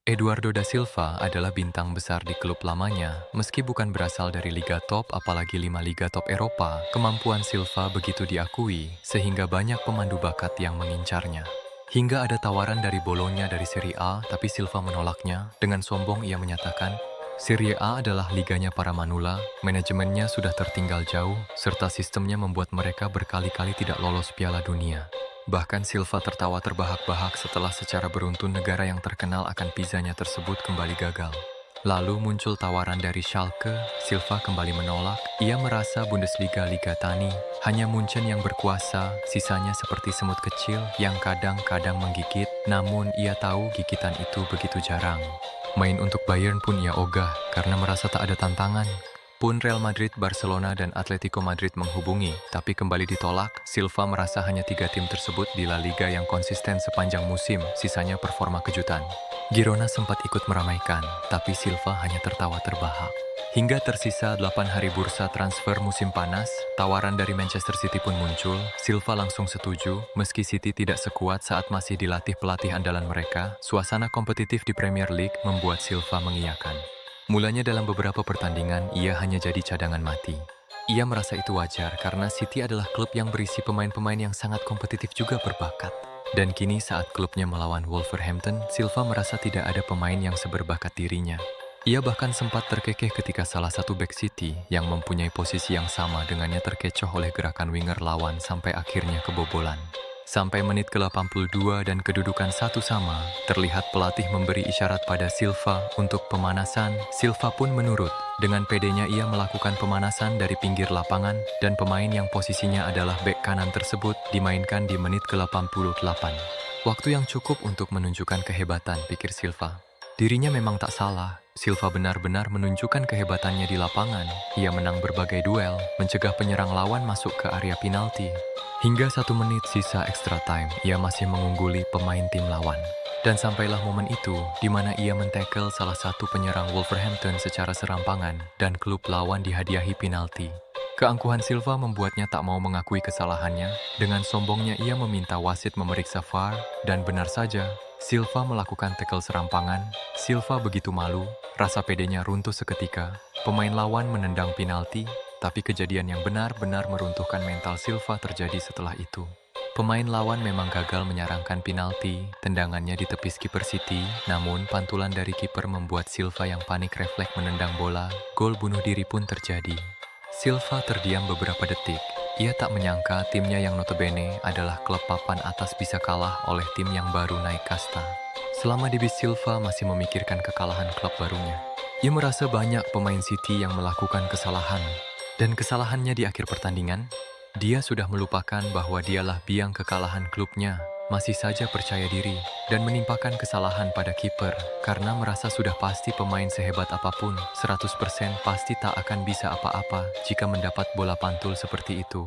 Eduardo da Silva adalah bintang besar di klub lamanya. Meski bukan berasal dari Liga Top, apalagi 5 Liga Top Eropa, kemampuan Silva begitu diakui, sehingga banyak pemandu bakat yang mengincarnya. Hingga ada tawaran dari Bologna dari Serie A, tapi Silva menolaknya. Dengan sombong ia menyatakan, Serie A adalah liganya para manula, manajemennya sudah tertinggal jauh, serta sistemnya membuat mereka berkali-kali tidak lolos Piala Dunia. Bahkan Silva tertawa terbahak-bahak setelah secara beruntun negara yang terkenal akan pizzanya tersebut kembali gagal. Lalu muncul tawaran dari Schalke, Silva kembali menolak. Ia merasa Bundesliga Liga Tani hanya Munchen yang berkuasa, sisanya seperti semut kecil yang kadang-kadang menggigit, namun ia tahu gigitan itu begitu jarang. Main untuk Bayern pun ia ogah karena merasa tak ada tantangan. Pun Real Madrid, Barcelona, dan Atletico Madrid menghubungi, tapi kembali ditolak. Silva merasa hanya 3 tim tersebut di La Liga yang konsisten sepanjang musim, sisanya performa kejutan. Girona sempat ikut meramaikan, tapi Silva hanya tertawa terbahak. Hingga tersisa 8 hari bursa transfer musim panas, tawaran dari Manchester City pun muncul. Silva langsung setuju, meski City tidak sekuat saat masih dilatih pelatih andalan mereka, suasana kompetitif di Premier League membuat Silva mengiyakan. Mulanya dalam beberapa pertandingan, ia hanya jadi cadangan mati. Ia merasa itu wajar karena City adalah klub yang berisi pemain-pemain yang sangat kompetitif juga berbakat. Dan kini saat klubnya melawan Wolverhampton, Silva merasa tidak ada pemain yang seberbakat dirinya. Ia bahkan sempat terkekeh ketika salah satu bek City yang mempunyai posisi yang sama dengannya terkecoh oleh gerakan winger lawan sampai akhirnya kebobolan. Sampai menit ke-82 dan kedudukan 1-1, terlihat pelatih memberi isyarat pada Silva untuk pemanasan. Silva pun menurut. Dengan pedenya ia melakukan pemanasan dari pinggir lapangan dan pemain yang posisinya adalah bek kanan tersebut dimainkan di menit ke-88. Waktu yang cukup untuk menunjukkan kehebatan, pikir Silva. Dirinya memang tak salah. Silva benar-benar menunjukkan kehebatannya di lapangan. Ia menang berbagai duel, mencegah penyerang lawan masuk ke area penalti. Hingga 1 menit sisa extra time, ia masih mengungguli pemain tim lawan. Dan sampailah momen itu, di mana ia men-tackle salah satu penyerang Wolverhampton secara serampangan dan klub lawan dihadiahi penalti. Keangkuhan Silva membuatnya tak mau mengakui kesalahannya. Dengan sombongnya ia meminta wasit memeriksa VAR, dan benar saja, Silva melakukan tackle serampangan. Silva begitu malu, rasa pedenya runtuh seketika. Pemain lawan menendang penalti, tapi kejadian yang benar-benar meruntuhkan mental Silva terjadi setelah itu. Pemain lawan memang gagal menyarankan penalti, tendangannya ditepis kiper City, namun pantulan dari kiper membuat Silva yang panik refleks menendang bola, gol bunuh diri pun terjadi. Silva terdiam beberapa detik. Ia tak menyangka timnya yang notabene adalah klub papan atas bisa kalah oleh tim yang baru naik kasta. Selama di bis, Silva masih memikirkan kekalahan klub barunya. Ia merasa banyak pemain City yang melakukan kesalahan. Dan kesalahannya di akhir pertandingan, dia sudah melupakan bahwa dialah biang kekalahan klubnya, masih saja percaya diri, dan menimpakan kesalahan pada kiper, karena merasa sudah pasti pemain sehebat apapun, 100% pasti tak akan bisa apa-apa jika mendapat bola pantul seperti itu.